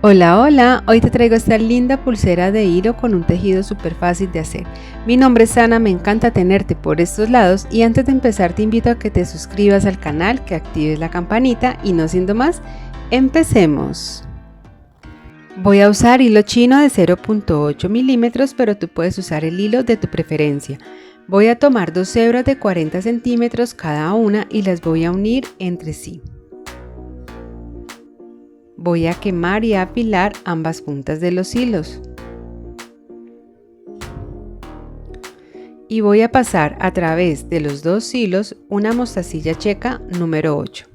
Hola, hola, hoy te traigo esta linda pulsera de hilo con un tejido súper fácil de hacer. Mi nombre es Ana, me encanta tenerte por estos lados y antes de empezar te invito a que te suscribas al canal, que actives la campanita y no siendo más, empecemos. Voy a usar hilo chino de 0.8 milímetros, pero tú puedes usar el hilo de tu preferencia. Voy a tomar dos hebras de 40 centímetros cada una y las voy a unir entre sí. Voy a quemar y apilar ambas puntas de los hilos. Y voy a pasar a través de los dos hilos una mostacilla checa número 8.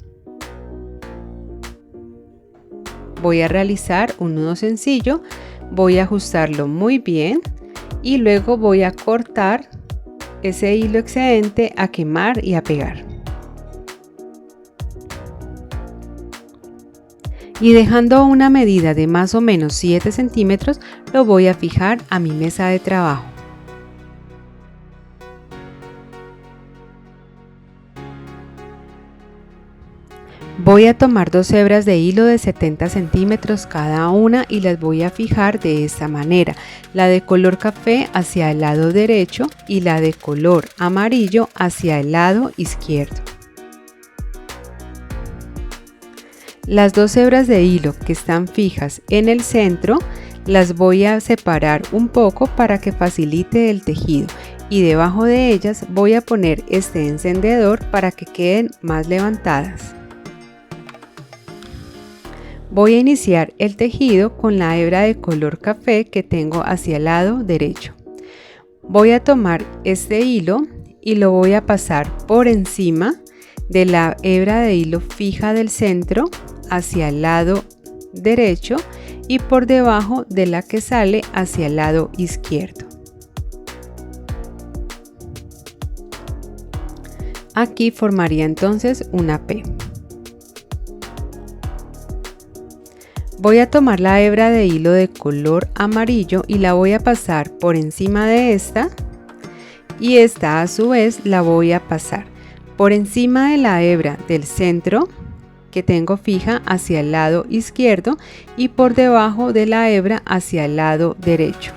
Voy a realizar un nudo sencillo, voy a ajustarlo muy bien y luego voy a cortar ese hilo excedente a quemar y a pegar. Y dejando una medida de más o menos 7 centímetros, lo voy a fijar a mi mesa de trabajo. Voy a tomar dos hebras de hilo de 70 centímetros cada una y las voy a fijar de esta manera, la de color café hacia el lado derecho y la de color amarillo hacia el lado izquierdo. Las dos hebras de hilo que están fijas en el centro las voy a separar un poco para que facilite el tejido y debajo de ellas voy a poner este encendedor para que queden más levantadas. Voy a iniciar el tejido con la hebra de color café que tengo hacia el lado derecho. Voy a tomar este hilo y lo voy a pasar por encima de la hebra de hilo fija del centro hacia el lado derecho y por debajo de la que sale hacia el lado izquierdo. Aquí formaría entonces una P. Voy a tomar la hebra de hilo de color amarillo y la voy a pasar por encima de esta y esta a su vez la voy a pasar por encima de la hebra del centro que tengo fija hacia el lado izquierdo y por debajo de la hebra hacia el lado derecho.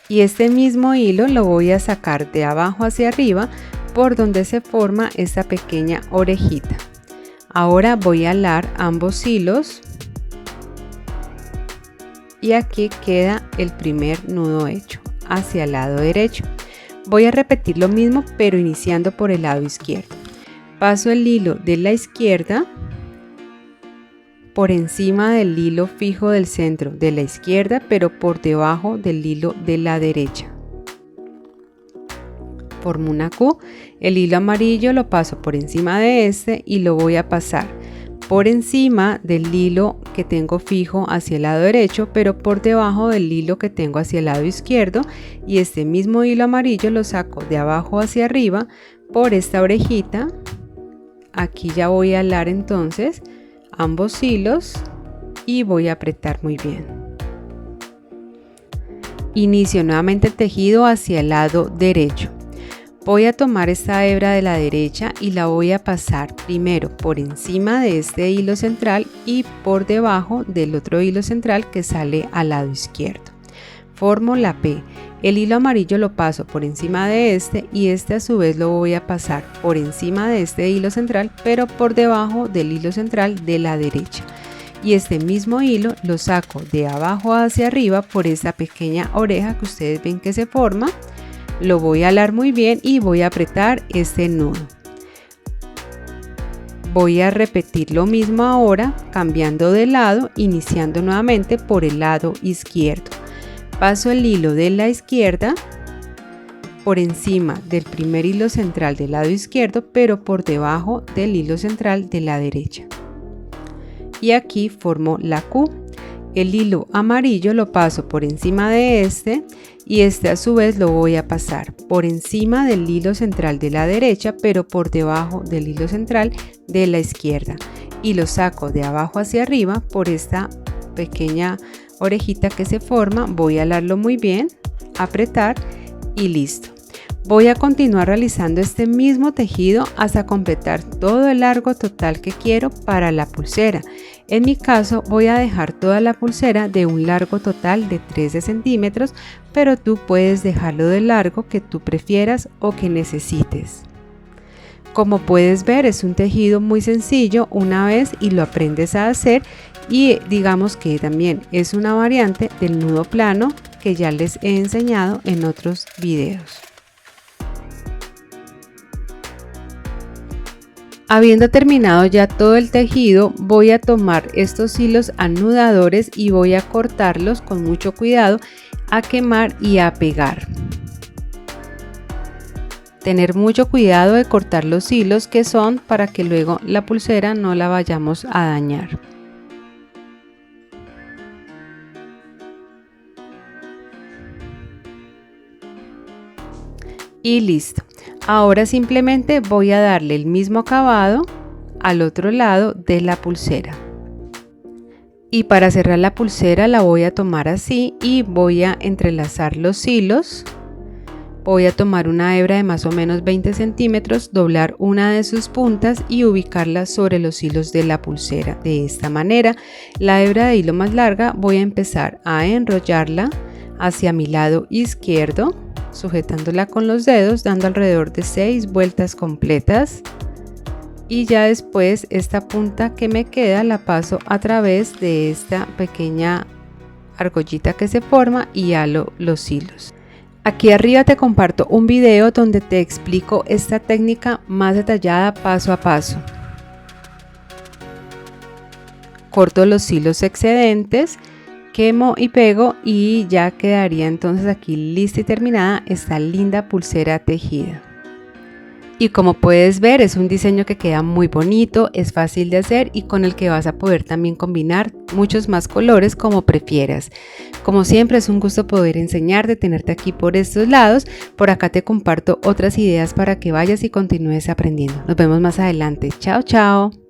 Y este mismo hilo lo voy a sacar de abajo hacia arriba por donde se forma esta pequeña orejita. Ahora voy a alar ambos hilos y aquí queda el primer nudo hecho hacia el lado derecho. Voy a repetir lo mismo pero iniciando por el lado izquierdo. Paso el hilo de la izquierda por encima del hilo fijo del centro de la izquierda pero por debajo del hilo de la derecha. Formo una Q, el hilo amarillo lo paso por encima de este y lo voy a pasar por encima del hilo que tengo fijo hacia el lado derecho pero por debajo del hilo que tengo hacia el lado izquierdo y este mismo hilo amarillo lo saco de abajo hacia arriba por esta orejita. Aquí ya voy a alar entonces ambos hilos y voy a apretar muy bien. Inicio nuevamente el tejido hacia el lado derecho. Voy a tomar esta hebra de la derecha y la voy a pasar primero por encima de este hilo central y por debajo del otro hilo central que sale al lado izquierdo. Formo la P. El hilo amarillo lo paso por encima de este y este a su vez lo voy a pasar por encima de este hilo central pero por debajo del hilo central de la derecha. Y este mismo hilo lo saco de abajo hacia arriba por esta pequeña oreja que ustedes ven que se forma. Lo voy a alar muy bien y voy a apretar este nudo. Voy a repetir lo mismo ahora cambiando de lado, iniciando nuevamente por el lado izquierdo. Paso el hilo de la izquierda por encima del primer hilo central del lado izquierdo pero por debajo del hilo central de la derecha. Y aquí formo la Q. El hilo amarillo lo paso por encima de este y este a su vez lo voy a pasar por encima del hilo central de la derecha pero por debajo del hilo central de la izquierda y lo saco de abajo hacia arriba por esta pequeña orejita que se forma. Voy a alarlo muy bien, apretar y listo. Voy a continuar realizando este mismo tejido hasta completar todo el largo total que quiero para la pulsera. En mi caso voy a dejar toda la pulsera de un largo total de 13 centímetros, pero tú puedes dejarlo del largo que tú prefieras o que necesites. Como puedes ver, es un tejido muy sencillo una vez y lo aprendes a hacer, y digamos que también es una variante del nudo plano que ya les he enseñado en otros videos. Habiendo terminado ya todo el tejido, voy a tomar estos hilos anudadores y voy a cortarlos con mucho cuidado, a quemar y a pegar. Tener mucho cuidado de cortar los hilos que son para que luego la pulsera no la vayamos a dañar. Y listo. Ahora simplemente voy a darle el mismo acabado al otro lado de la pulsera. Y para cerrar la pulsera la voy a tomar así y voy a entrelazar los hilos. Voy a tomar una hebra de más o menos 20 centímetros, doblar una de sus puntas y ubicarla sobre los hilos de la pulsera. De esta manera, la hebra de hilo más larga voy a empezar a enrollarla hacia mi lado izquierdo, sujetándola con los dedos, dando alrededor de 6 vueltas completas, y ya después esta punta que me queda la paso a través de esta pequeña argollita que se forma y halo los hilos. Aquí arriba te comparto un video donde te explico esta técnica más detallada paso a paso. Corto los hilos excedentes, quemo y pego y ya quedaría entonces aquí lista y terminada esta linda pulsera tejida. Y como puedes ver, es un diseño que queda muy bonito, es fácil de hacer y con el que vas a poder también combinar muchos más colores como prefieras. Como siempre, es un gusto poder enseñarte, tenerte aquí por estos lados. Por acá te comparto otras ideas para que vayas y continúes aprendiendo. Nos vemos más adelante. Chao, chao.